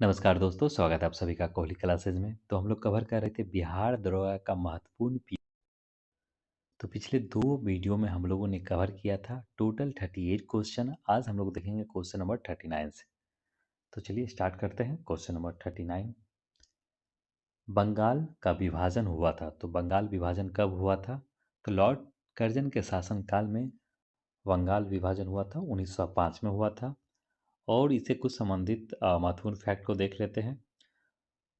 नमस्कार दोस्तों, स्वागत है आप सभी का कोहली क्लासेज में। तो हम लोग कवर कर रहे थे बिहार दरोगा का महत्वपूर्ण तो पिछले 2 वीडियो में हम लोगों ने कवर किया था टोटल 38 क्वेश्चन। आज हम लोग देखेंगे क्वेश्चन नंबर 39 से। तो चलिए स्टार्ट करते हैं क्वेश्चन नंबर 39। बंगाल का विभाजन हुआ था। तो बंगाल विभाजन कब हुआ था? तो लॉर्ड कर्जन के शासनकाल में बंगाल विभाजन हुआ था, 1905 में हुआ था। और इससे कुछ संबंधित महत्वपूर्ण फैक्ट को देख लेते हैं।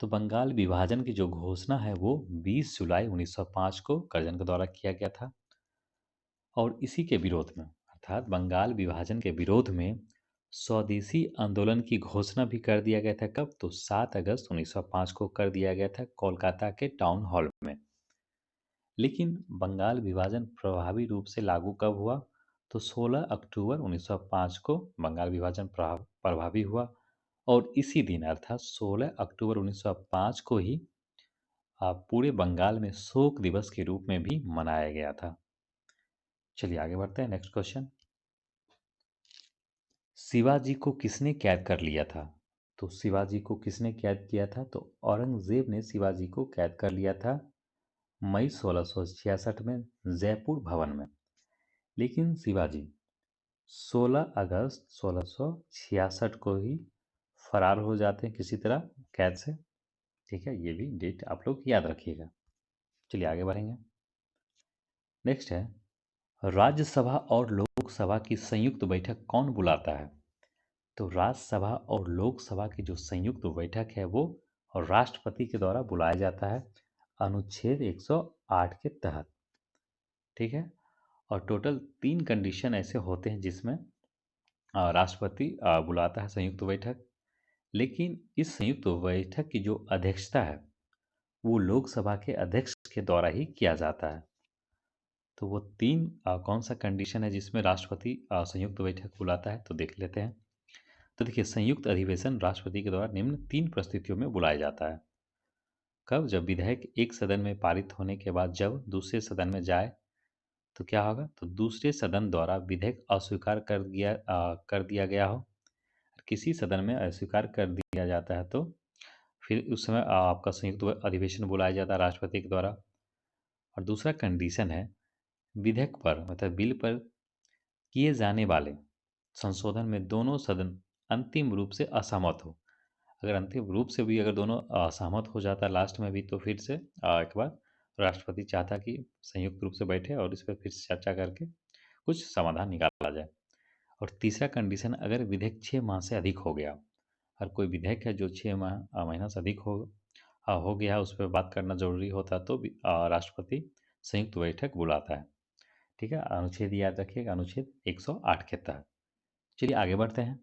तो बंगाल विभाजन की जो घोषणा है वो 20 जुलाई 1905 को कर्जन के द्वारा किया गया था। और इसी के विरोध में अर्थात बंगाल विभाजन के विरोध में स्वदेशी आंदोलन की घोषणा भी कर दिया गया था। कब? तो 7 अगस्त 1905 को कर दिया गया था कोलकाता के टाउन हॉल में। लेकिन बंगाल विभाजन प्रभावी रूप से लागू कब हुआ? तो 16 अक्टूबर 1905 को बंगाल विभाजन प्रभावी हुआ। और इसी दिन अर्थात 16 अक्टूबर 1905 को ही पूरे बंगाल में शोक दिवस के रूप में भी मनाया गया था। चलिए आगे बढ़ते हैं। Next question. शिवाजी को किसने कैद कर लिया था? तो शिवाजी को किसने कैद किया था? तो औरंगजेब ने शिवाजी को कैद कर लिया था मई 1666 में जयपुर भवन में। लेकिन शिवाजी 16 अगस्त 1666 को ही फरार हो जाते हैं किसी तरह कैद से। ठीक है, ये भी डेट आप लोग याद रखिएगा। चलिए आगे बढ़ेंगे। नेक्स्ट है, राज्यसभा और लोकसभा की संयुक्त बैठक कौन बुलाता है? तो राज्यसभा और लोकसभा की जो संयुक्त बैठक है वो राष्ट्रपति के द्वारा बुलाया जाता है अनुच्छेद 108 के तहत। ठीक है। और टोटल 3 कंडीशन ऐसे होते हैं जिसमें राष्ट्रपति बुलाता है संयुक्त बैठक। लेकिन इस संयुक्त बैठक की जो अध्यक्षता है वो लोकसभा के अध्यक्ष के द्वारा ही किया जाता है। तो वो 3 कौन सा कंडीशन है जिसमें राष्ट्रपति संयुक्त बैठक बुलाता है, तो देख लेते हैं। तो देखिए, संयुक्त अधिवेशन राष्ट्रपति के द्वारा निम्न 3 परिस्थितियों में बुलाया जाता है। कब? जब विधेयक एक सदन में पारित होने के बाद जब दूसरे सदन में जाए तो क्या होगा? तो दूसरे सदन द्वारा विधेयक अस्वीकार कर दिया गया हो। किसी सदन में अस्वीकार कर दिया जाता है तो फिर उस समय आपका संयुक्त अधिवेशन बुलाया जाता है राष्ट्रपति के द्वारा। और दूसरा कंडीशन है, विधेयक पर मतलब बिल पर किए जाने वाले संशोधन में दोनों सदन अंतिम रूप से असहमत हो। अगर अंतिम रूप से भी अगर दोनों असहमत हो जाता है लास्ट में भी, तो फिर से एक बार राष्ट्रपति चाहता कि संयुक्त रूप से बैठे और इस पर फिर से चर्चा करके कुछ समाधान निकाला जाए। और तीसरा कंडीशन, अगर विधेयक 6 माह से अधिक हो गया, और कोई विधेयक है जो 6 महीना से अधिक हो गया, उस पर बात करना जरूरी होता तो भी राष्ट्रपति संयुक्त बैठक बुलाता है। ठीक है, अनुच्छेद याद रखिएगा, अनुच्छेद 108 के तहत। चलिए आगे बढ़ते हैं।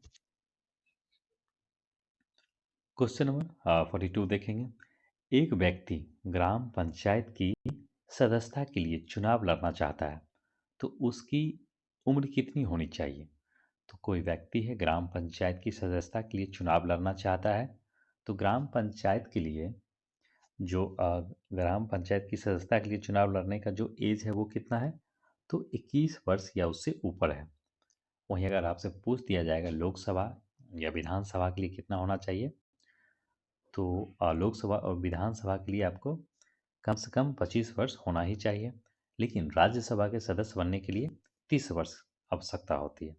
क्वेश्चन नंबर 42 देखेंगे। एक व्यक्ति ग्राम पंचायत की सदस्यता के लिए चुनाव लड़ना चाहता है तो उसकी उम्र कितनी होनी चाहिए? तो कोई व्यक्ति है ग्राम पंचायत की सदस्यता के लिए चुनाव लड़ना चाहता है, तो ग्राम पंचायत के लिए जो ग्राम पंचायत की सदस्यता के लिए चुनाव लड़ने का जो एज है वो कितना है? तो 21 वर्ष या उससे ऊपर है। वहीं अगर आपसे पूछ दिया जाएगा लोकसभा या विधानसभा के लिए कितना होना चाहिए, तो लोकसभा और विधानसभा के लिए आपको कम से कम 25 वर्ष होना ही चाहिए। लेकिन राज्यसभा के सदस्य बनने के लिए 30 वर्ष आवश्यकता होती है।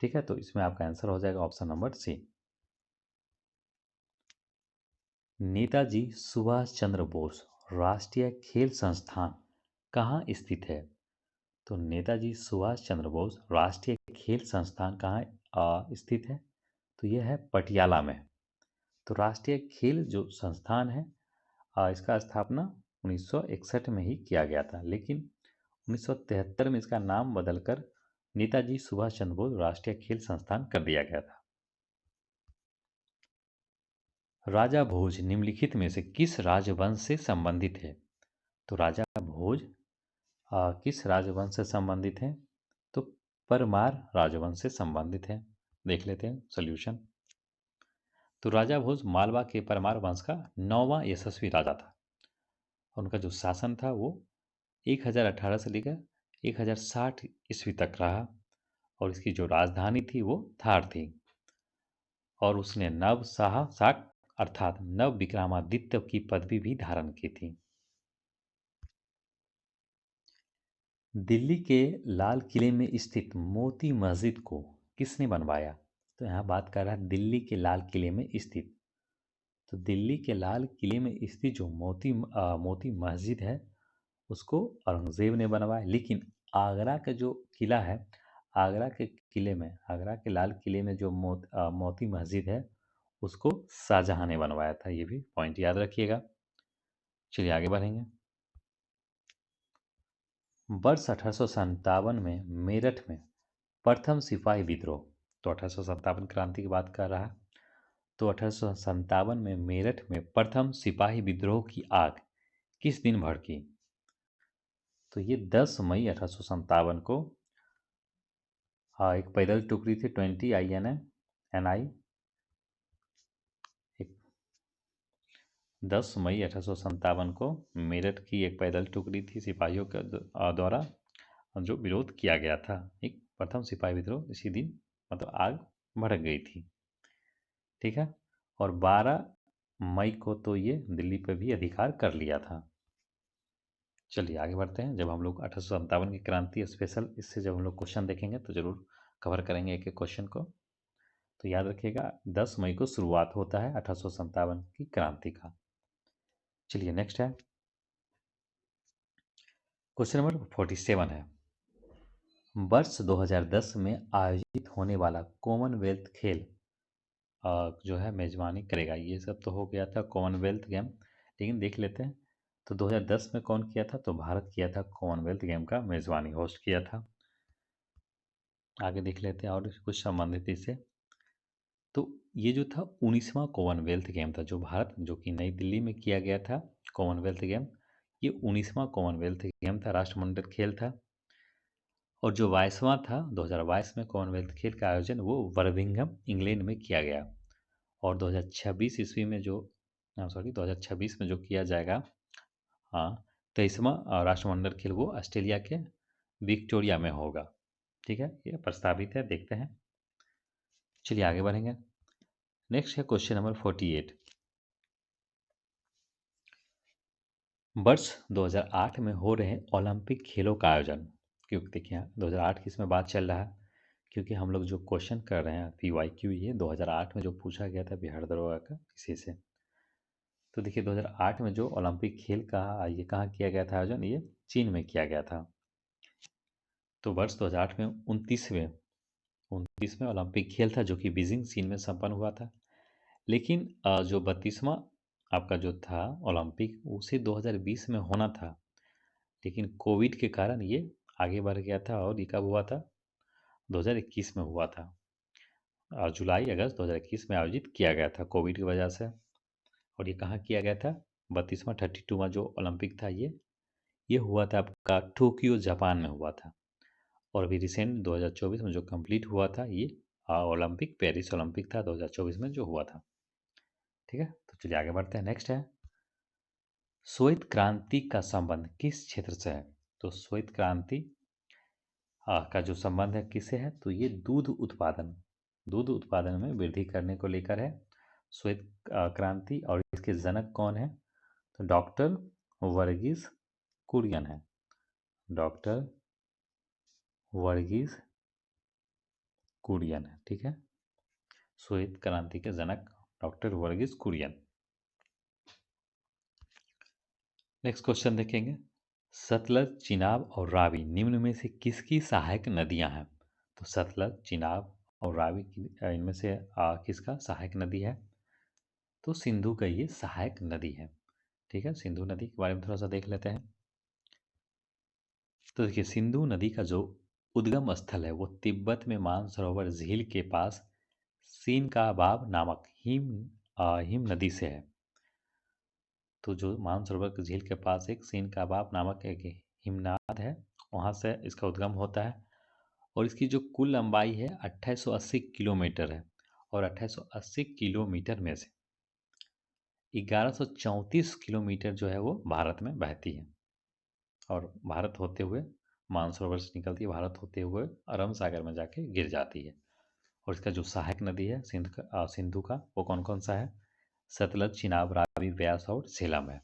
ठीक है, तो इसमें आपका आंसर हो जाएगा option number C. Netaji Subhash Chandra Bose राष्ट्रीय खेल संस्थान कहाँ स्थित है? तो नेताजी सुभाष चंद्र बोस राष्ट्रीय खेल संस्थान कहाँ स्थित है? तो यह है पटियाला में। तो राष्ट्रीय खेल जो संस्थान है इसका स्थापना 1961 में ही किया गया था, लेकिन 1973 में इसका नाम बदलकर नेताजी सुभाष चंद्र बोस राष्ट्रीय खेल संस्थान कर दिया गया था। राजा भोज निम्नलिखित में से किस राजवंश से संबंधित है? तो राजा भोज किस राजवंश से संबंधित है? तो परमार राजवंश से संबंधित है। देख लेते हैं सॉल्यूशन। तो राजा भोज मालवा के परमार वंश का 9वां यशस्वी राजा था। उनका जो शासन था वो 1018 से लेकर 1060 ईस्वी तक रहा। और इसकी जो राजधानी थी वो धार थी। और उसने नव शाह शाक अर्थात नव विक्रमादित्य की पदवी भी धारण की थी। दिल्ली के लाल किले में स्थित मोती मस्जिद को किसने बनवाया? तो यहाँ बात कर रहा है दिल्ली के लाल किले में स्थित। तो दिल्ली के लाल किले में स्थित जो मोती मस्जिद है उसको औरंगज़ेब ने बनवाया। लेकिन आगरा का जो किला है, आगरा के लाल किले में जो मोती मस्जिद है उसको शाहजहां ने बनवाया था। ये भी पॉइंट याद रखिएगा। चलिए आगे बढ़ेंगे। वर्ष 1857 में मेरठ में प्रथम सिपाही विद्रोह। तो 1857 क्रांति की बात कर रहा है। तो 1857 में मेरठ में प्रथम सिपाही विद्रोह की आग किस दिन भड़की? तो ये 10 मई 1857 को एक पैदल टुकड़ी थी 20 INA एक 10 मई 1857 को मेरठ की एक पैदल टुकड़ी थी सिपाहियों के द्वारा जो विरोध किया गया था। एक प्रथम सिपाही विद्रोह इसी दिन मतलब आग भड़क गई थी। ठीक है। और 12 मई को तो ये दिल्ली पे भी अधिकार कर लिया था। चलिए आगे बढ़ते हैं। जब हम लोग 1857 की क्रांति स्पेशल इससे जब हम लोग क्वेश्चन देखेंगे तो जरूर कवर करेंगे एक एक क्वेश्चन को। तो याद रखिएगा 10 मई को शुरुआत होता है 1857 की क्रांति का। चलिए नेक्स्ट है क्वेश्चन नंबर 47 है। वर्ष 2010 में आयोजित होने वाला कॉमनवेल्थ खेल जो है मेजबानी करेगा। ये सब तो हो गया था कॉमनवेल्थ गेम, लेकिन देख लेते हैं। तो 2010 में कौन किया था? तो भारत किया था कॉमनवेल्थ गेम का मेजबानी, होस्ट किया था। आगे देख लेते हैं और कुछ संबंधित इससे। तो ये जो था 19वां कॉमनवेल्थ गेम था जो भारत जो कि नई दिल्ली में किया गया था कॉमनवेल्थ गेम। ये 19वां कॉमनवेल्थ गेम था, राष्ट्रमंडल खेल था। और जो 22वां था 2022 में कॉमनवेल्थ खेल का आयोजन वो बर्मिंघम इंग्लैंड में किया गया। और 2026 ईस्वी में जो 2026 में जो किया जाएगा, हाँ, 23वां राष्ट्रमंडल खेल वो ऑस्ट्रेलिया के विक्टोरिया में होगा। ठीक है, ये प्रस्तावित है, देखते हैं। चलिए आगे बढ़ेंगे। नेक्स्ट है क्वेश्चन नंबर 48। वर्ष 2008 में हो रहे ओलंपिक खेलों का आयोजन, क्योंकि देखिए 2008 की इसमें बात चल रहा है, क्योंकि हम लोग जो क्वेश्चन कर रहे हैं PYQ ये 2008 में जो पूछा गया था बिहार दरोगा का इसी से। तो देखिए 2008 में जो ओलंपिक खेल का ये कहाँ किया गया था आयोजन? ये चीन में किया गया था। तो वर्ष 2008 में 29वें ओलंपिक खेल था जो कि बीजिंग चीन में संपन्न हुआ था। लेकिन जो 32वां आपका जो था ओलंपिक उसे 2020 में होना था, लेकिन कोविड के कारण ये आगे बढ़ गया था। और ये कब हुआ था? 2021 में हुआ था। जुलाई अगस्त 2021 में आयोजित किया गया था कोविड की वजह से। और ये कहाँ किया गया था? 32वां 32वां जो ओलंपिक था ये हुआ था आपका टोक्यो जापान में हुआ था। और अभी रिसेंट 2024 में जो कंप्लीट हुआ था ये ओलंपिक पेरिस ओलंपिक था 2024 में जो हुआ था। ठीक है, तो चलिए आगे बढ़ते हैं। नेक्स्ट है श्वेत क्रांति का संबंध किस क्षेत्र से है? तो श्वेत क्रांति का जो संबंध है किससे है? तो ये दूध उत्पादन में वृद्धि करने को लेकर है श्वेत क्रांति। और इसके जनक कौन है? तो डॉक्टर वर्गीस कुरियन है। डॉक्टर वर्गीस कुरियन है। ठीक है, श्वेत क्रांति के जनक doctor Verghese Kurien. Next question देखेंगे। सतलज, चिनाब और रावी निम्न में से किसकी सहायक नदियां हैं? तो सतलज, चिनाब और रावी इनमें से किसका सहायक नदी है? तो सिंधु का ये सहायक नदी है। ठीक है, सिंधु नदी के बारे में थोड़ा सा देख लेते हैं। तो देखिए सिंधु नदी का जो उद्गम स्थल है वो तिब्बत में मानसरोवर झील के पास सीनकाबाब नामक हिम नदी से है। तो जो मानसरोवर की झील के पास एक सीनकाबाब नामक एक हिमनाद है, वहाँ से इसका उद्गम होता है। और इसकी जो कुल लंबाई है 2880 किलोमीटर है। और 2880 किलोमीटर में से 1134 किलोमीटर जो है वो भारत में बहती है। और भारत होते हुए मानसरोवर से निकलती है, भारत होते हुए अरब सागर में जाके गिर जाती है। और इसका जो सहायक नदी है सिंधु का वो कौन कौन सा है? सतलज, चिनाब, रावी, व्यास और झेलम है।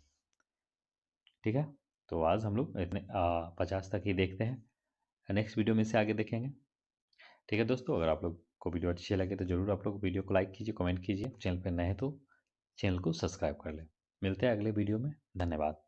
ठीक है, तो आज हम लोग इतने 50 तक ही देखते हैं। नेक्स्ट वीडियो में से आगे देखेंगे। ठीक है दोस्तों, अगर आप लोग को वीडियो अच्छी लगे तो ज़रूर आप लोग वीडियो को लाइक कीजिए, कमेंट कीजिए। चैनल पर नए हैं तो चैनल को सब्सक्राइब कर लें। मिलते हैं अगले वीडियो में। धन्यवाद।